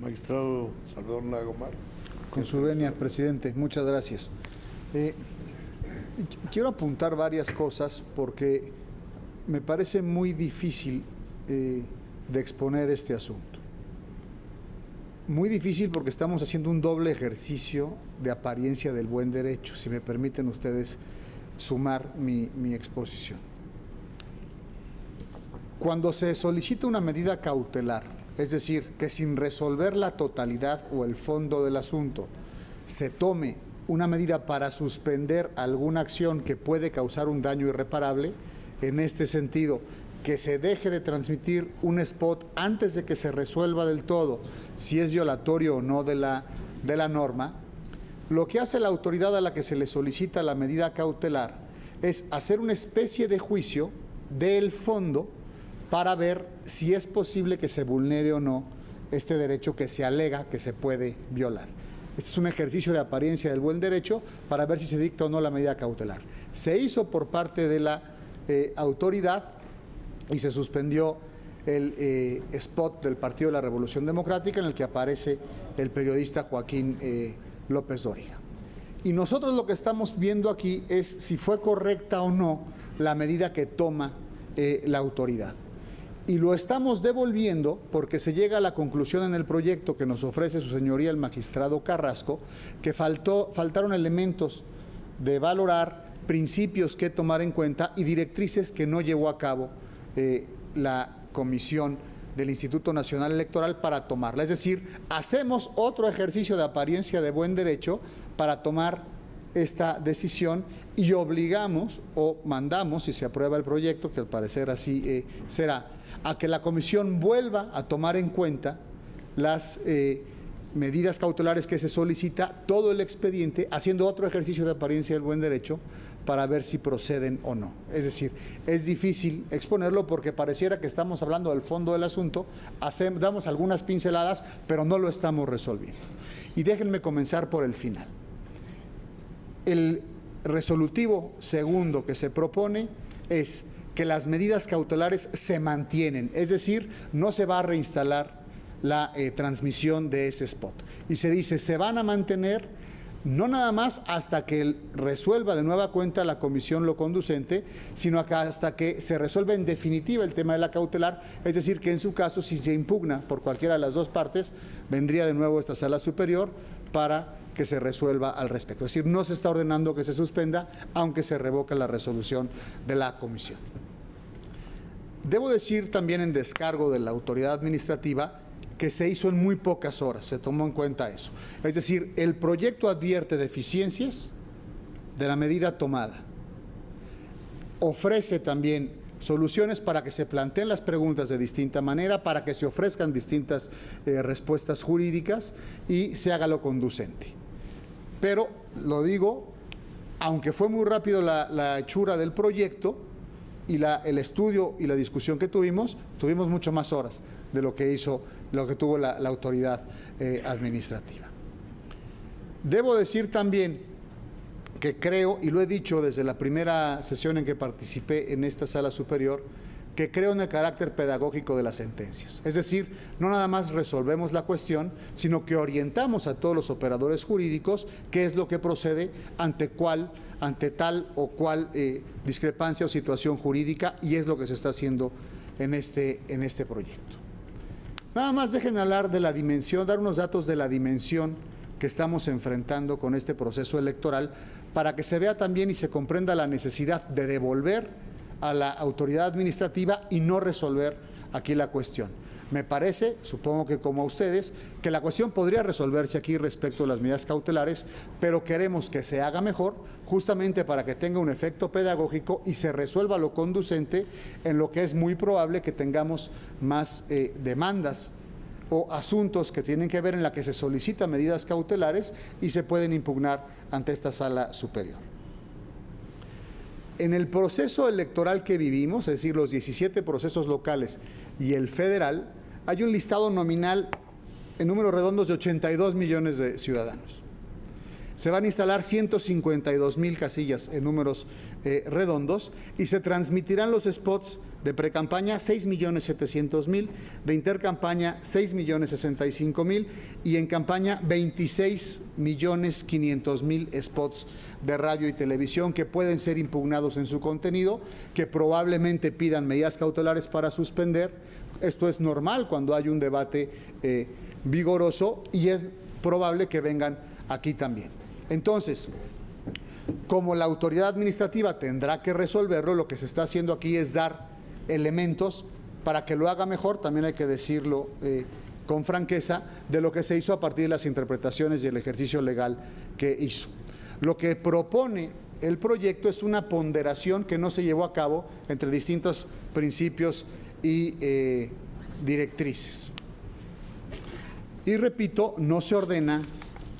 Magistrado Salvador Nagomar. Con su venia, presidente, muchas gracias. Quiero apuntar varias cosas porque me parece muy difícil de exponer este asunto. Muy difícil porque estamos haciendo un doble ejercicio de apariencia del buen derecho, si me permiten ustedes sumar mi exposición. Cuando se solicita una medida cautelar, es decir, que sin resolver la totalidad o el fondo del asunto se tome una medida para suspender alguna acción que puede causar un daño irreparable, en este sentido, que se deje de transmitir un spot antes de que se resuelva del todo si es violatorio o no de la norma, lo que hace la autoridad a la que se le solicita la medida cautelar es hacer una especie de juicio del fondo para ver si es posible que se vulnere o no este derecho que se alega que se puede violar. Este es un ejercicio de apariencia del buen derecho para ver si se dicta o no la medida cautelar. Se hizo por parte de la autoridad y se suspendió el spot del Partido de la Revolución Democrática en el que aparece el periodista Joaquín López Dóriga. Y nosotros lo que estamos viendo aquí es si fue correcta o no la medida que toma la autoridad. Y lo estamos devolviendo porque se llega a la conclusión en el proyecto que nos ofrece su señoría el magistrado Carrasco, que faltaron elementos de valorar, principios que tomar en cuenta y directrices que no llevó a cabo la Comisión del Instituto Nacional Electoral para tomarla. Es decir, hacemos otro ejercicio de apariencia de buen derecho para tomar esta decisión y obligamos o mandamos, si se aprueba el proyecto, que al parecer así será, a que la Comisión vuelva a tomar en cuenta las medidas cautelares que se solicita, todo el expediente, haciendo otro ejercicio de apariencia del buen derecho para ver si proceden o no. Es decir, es difícil exponerlo porque pareciera que estamos hablando del fondo del asunto, damos algunas pinceladas, pero no lo estamos resolviendo. Y déjenme comenzar por el final. El resolutivo segundo que se propone es que las medidas cautelares se mantienen, es decir, no se va a reinstalar la transmisión de ese spot. Y se dice, se van a mantener no nada más hasta que resuelva de nueva cuenta la comisión lo conducente, sino hasta que se resuelva en definitiva el tema de la cautelar, es decir, que en su caso, si se impugna por cualquiera de las dos partes, vendría de nuevo esta sala superior para que se resuelva al respecto. Es decir, no se está ordenando que se suspenda, aunque se revoque la resolución de la comisión. Debo decir también en descargo de la autoridad administrativa que se hizo en muy pocas horas, se tomó en cuenta eso. Es decir, el proyecto advierte deficiencias de la medida tomada. Ofrece también soluciones para que se planteen las preguntas de distinta manera, para que se ofrezcan distintas respuestas jurídicas y se haga lo conducente. Pero, lo digo, aunque fue muy rápido la hechura del proyecto y el estudio y la discusión que tuvimos mucho más horas de lo que tuvo la autoridad administrativa. Debo decir también que creo, y lo he dicho desde la primera sesión en que participé en esta sala superior, que creo en el carácter pedagógico de las sentencias. Es decir, no nada más resolvemos la cuestión, sino que orientamos a todos los operadores jurídicos qué es lo que procede ante tal o cual discrepancia o situación jurídica, y es lo que se está haciendo en este proyecto. Nada más déjenme hablar de la dimensión, dar unos datos de la dimensión que estamos enfrentando con este proceso electoral para que se vea también y se comprenda la necesidad de devolver a la autoridad administrativa y no resolver aquí la cuestión. Me parece, supongo que como a ustedes, que la cuestión podría resolverse aquí respecto a las medidas cautelares, pero queremos que se haga mejor, justamente para que tenga un efecto pedagógico y se resuelva lo conducente, en lo que es muy probable que tengamos más demandas o asuntos que tienen que ver en la que se solicitan medidas cautelares y se pueden impugnar ante esta sala superior. En el proceso electoral que vivimos, es decir, los 17 procesos locales y el federal, hay un listado nominal en números redondos de 82 millones de ciudadanos. Se van a instalar 152,000 casillas en números redondos y se transmitirán los spots De precampaña, 6.700.000, de intercampaña, 6.065.000 y en campaña, 26.500.000 spots de radio y televisión que pueden ser impugnados en su contenido, que probablemente pidan medidas cautelares para suspender. Esto es normal cuando hay un debate vigoroso y es probable que vengan aquí también. Entonces, como la autoridad administrativa tendrá que resolverlo, lo que se está haciendo aquí es dar elementos para que lo haga mejor, también hay que decirlo con franqueza, de lo que se hizo a partir de las interpretaciones y el ejercicio legal que hizo. Lo que propone el proyecto es una ponderación que no se llevó a cabo entre distintos principios y directrices. Y repito, no se ordena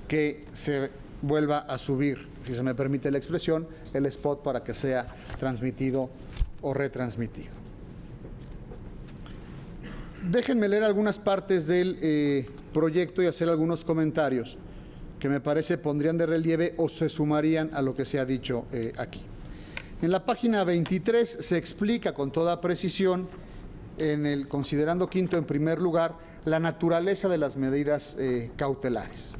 que se vuelva a subir, si se me permite la expresión, el spot para que sea transmitido o retransmitido. Déjenme leer algunas partes del proyecto y hacer algunos comentarios que me parece pondrían de relieve o se sumarían a lo que se ha dicho aquí. En la página 23 se explica con toda precisión, en el considerando quinto en primer lugar, la naturaleza de las medidas cautelares.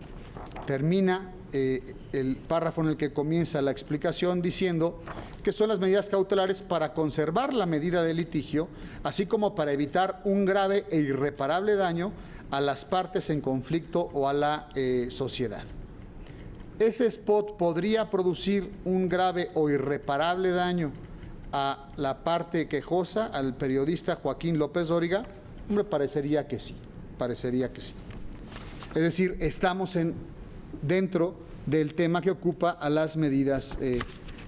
Termina el párrafo en el que comienza la explicación diciendo que son las medidas cautelares para conservar la medida de litigio, así como para evitar un grave e irreparable daño a las partes en conflicto o a la sociedad. Ese spot podría producir un grave o irreparable daño a la parte quejosa, al periodista Joaquín López Dóriga. Me parecería que sí, Es decir, estamos dentro del tema que ocupa a las medidas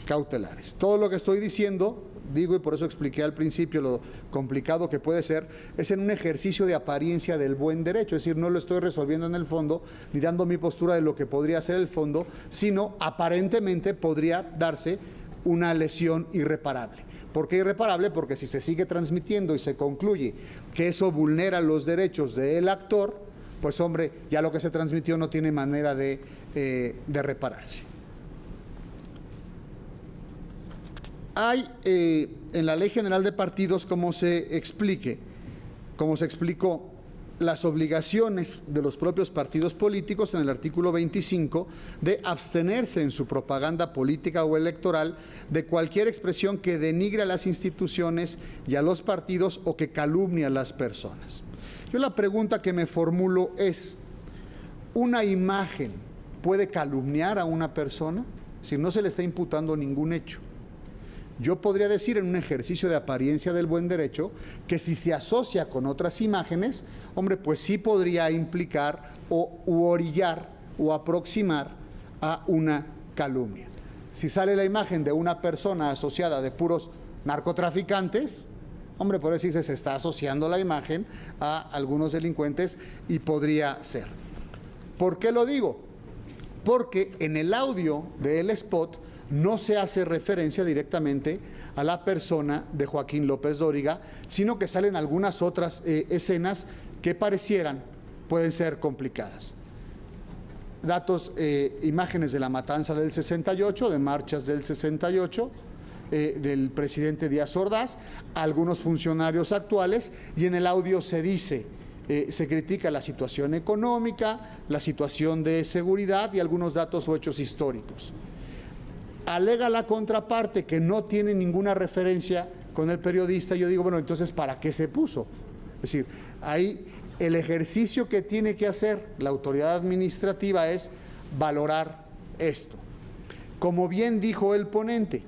cautelares. Todo lo que estoy diciendo, digo, y por eso expliqué al principio lo complicado que puede ser, es en un ejercicio de apariencia del buen derecho, es decir, no lo estoy resolviendo en el fondo, ni dando mi postura de lo que podría ser el fondo, sino aparentemente podría darse una lesión irreparable. ¿Por qué irreparable? Porque si se sigue transmitiendo y se concluye que eso vulnera los derechos del actor, pues hombre, ya lo que se transmitió no tiene manera de repararse. Hay en la Ley General de Partidos, como se explicó, las obligaciones de los propios partidos políticos en el artículo 25 de abstenerse en su propaganda política o electoral de cualquier expresión que denigre a las instituciones y a los partidos o que calumnie a las personas. Yo la pregunta que me formulo es, ¿una imagen puede calumniar a una persona si no se le está imputando ningún hecho? Yo podría decir en un ejercicio de apariencia del buen derecho que si se asocia con otras imágenes, hombre, pues sí podría implicar u orillar o aproximar a una calumnia. Si sale la imagen de una persona asociada de puros narcotraficantes, hombre, por decirse, se está asociando la imagen a algunos delincuentes y podría ser. ¿Por qué lo digo? Porque en el audio del spot no se hace referencia directamente a la persona de Joaquín López Dóriga, sino que salen algunas otras escenas que pueden ser complicadas. Datos, imágenes de la matanza del 68, de marchas del 68, del presidente Díaz Ordaz, algunos funcionarios actuales, y en el audio se dice, se critica la situación económica, la situación de seguridad y algunos datos o hechos históricos. Alega la contraparte que no tiene ninguna referencia con el periodista. Yo digo, bueno, entonces, ¿para qué se puso? Es decir, ahí el ejercicio que tiene que hacer la autoridad administrativa es valorar esto. Como bien dijo el ponente,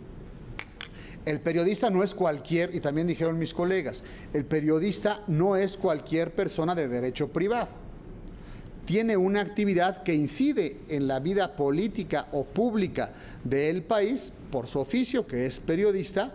el periodista no es cualquier, y también dijeron mis colegas, el periodista no es cualquier persona de derecho privado. Tiene una actividad que incide en la vida política o pública del país por su oficio, que es periodista,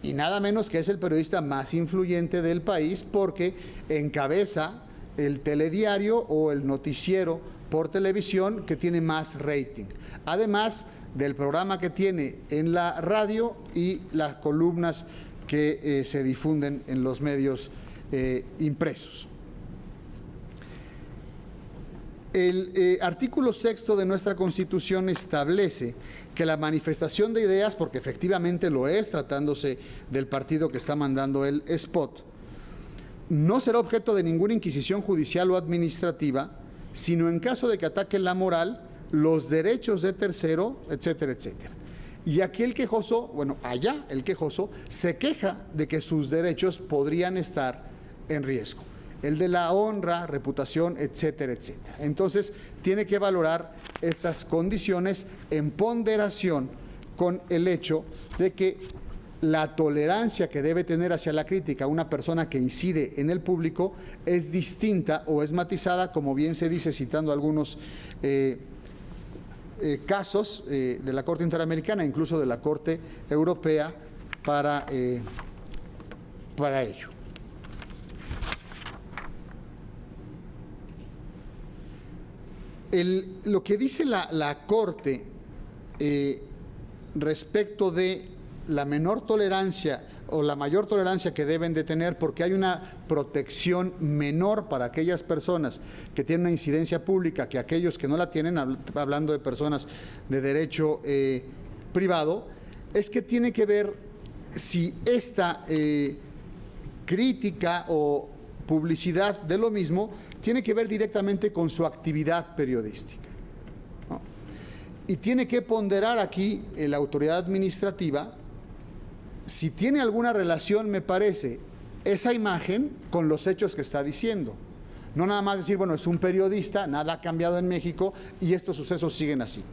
y nada menos que es el periodista más influyente del país porque encabeza el telediario o el noticiero por televisión que tiene más rating. Además del programa que tiene en la radio y las columnas que se difunden en los medios impresos. El artículo 6 de nuestra Constitución establece que la manifestación de ideas, porque efectivamente lo es, tratándose del partido que está mandando el spot, no será objeto de ninguna inquisición judicial o administrativa, sino en caso de que ataquen la moral, los derechos de tercero, etcétera, etcétera. Y aquí el quejoso, allá el quejoso se queja de que sus derechos podrían estar en riesgo. El de la honra, reputación, etcétera, etcétera. Entonces, tiene que valorar estas condiciones en ponderación con el hecho de que la tolerancia que debe tener hacia la crítica una persona que incide en el público es distinta o es matizada, como bien se dice, citando algunos casos de la Corte Interamericana, incluso de la Corte Europea, para ello. Lo que dice la Corte respecto de la menor tolerancia o la mayor tolerancia que deben de tener, porque hay una protección menor para aquellas personas que tienen una incidencia pública que aquellos que no la tienen, hablando de personas de derecho privado, es que tiene que ver si esta crítica o publicidad de lo mismo tiene que ver directamente con su actividad periodística, ¿no? Y tiene que ponderar aquí la autoridad administrativa si tiene alguna relación, me parece, esa imagen con los hechos que está diciendo. No nada más decir, es un periodista, nada ha cambiado en México y estos sucesos siguen así.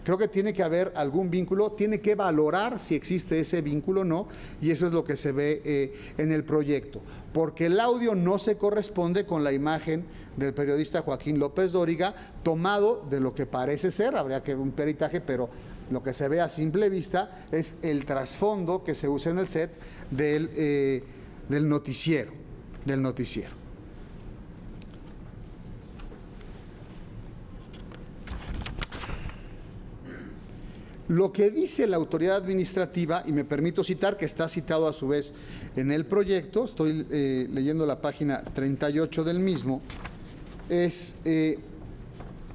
Creo que tiene que haber algún vínculo, tiene que valorar si existe ese vínculo o no, y eso es lo que se ve en el proyecto. Porque el audio no se corresponde con la imagen del periodista Joaquín López Dóriga, tomado de lo que parece ser, habría que ver un peritaje, pero lo que se ve a simple vista es el trasfondo que se usa en el set del noticiero. Lo que dice la autoridad administrativa, y me permito citar, que está citado a su vez en el proyecto, estoy leyendo la página 38 del mismo, es: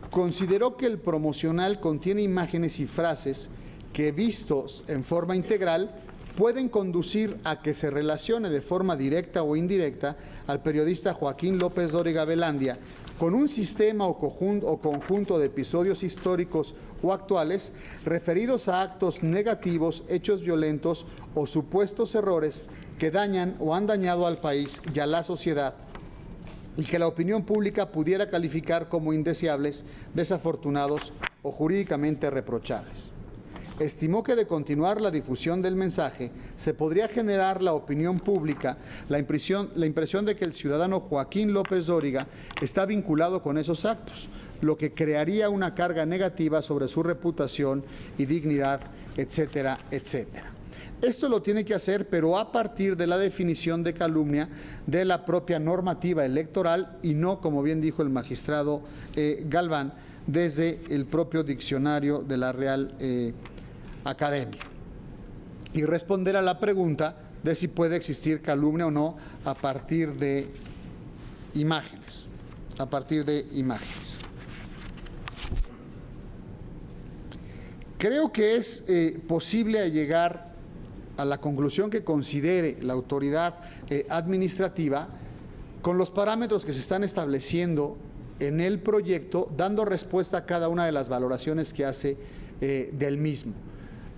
consideró que el promocional contiene imágenes y frases que, vistos en forma integral, pueden conducir a que se relacione de forma directa o indirecta al periodista Joaquín López Dóriga Velandia con un sistema o conjunto de episodios históricos o actuales referidos a actos negativos, hechos violentos o supuestos errores que dañan o han dañado al país y a la sociedad, y que la opinión pública pudiera calificar como indeseables, desafortunados o jurídicamente reprochables. Estimó que de continuar la difusión del mensaje se podría generar la opinión pública la impresión de que el ciudadano Joaquín López Dóriga está vinculado con esos actos, lo que crearía una carga negativa sobre su reputación y dignidad, etcétera, etcétera. Esto lo tiene que hacer, pero a partir de la definición de calumnia de la propia normativa electoral y no, como bien dijo el magistrado Galván, desde el propio diccionario de la Real Academia. Y responder a la pregunta de si puede existir calumnia o no a partir de imágenes. Creo que es posible llegar a la conclusión que considere la autoridad administrativa con los parámetros que se están estableciendo en el proyecto, dando respuesta a cada una de las valoraciones que hace del mismo.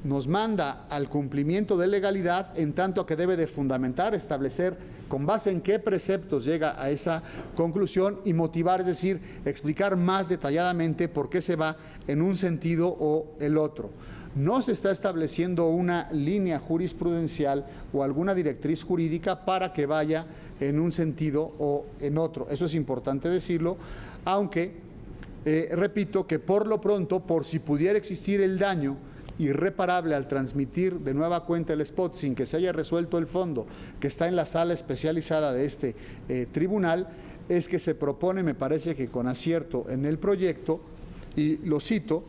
Nos manda al cumplimiento de legalidad, en tanto a que debe de fundamentar, establecer con base en qué preceptos llega a esa conclusión y motivar, es decir, explicar más detalladamente por qué se va en un sentido o el otro. No se está estableciendo una línea jurisprudencial o alguna directriz jurídica para que vaya en un sentido o en otro. Eso es importante decirlo, aunque repito que por lo pronto, por si pudiera existir el daño irreparable al transmitir de nueva cuenta el spot sin que se haya resuelto el fondo que está en la sala especializada de este tribunal, es que se propone, me parece que con acierto en el proyecto, y lo cito: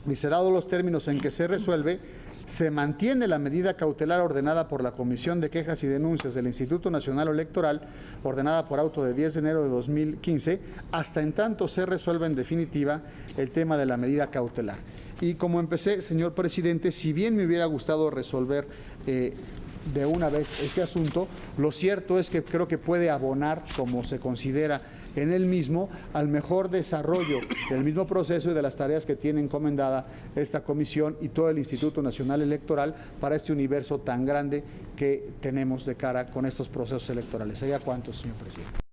viserados los términos en que se resuelve, Se mantiene la medida cautelar ordenada por la Comisión de Quejas y Denuncias del Instituto Nacional Electoral, ordenada por auto de 10 de enero de 2015, hasta en tanto se resuelva en definitiva el tema de la medida cautelar. Y como empecé, señor presidente, si bien me hubiera gustado resolver de una vez este asunto, lo cierto es que creo que puede abonar, como se considera en el mismo, al mejor desarrollo del mismo proceso y de las tareas que tiene encomendada esta comisión y todo el Instituto Nacional Electoral para este universo tan grande que tenemos de cara con estos procesos electorales. ¿Sería cuánto, señor presidente?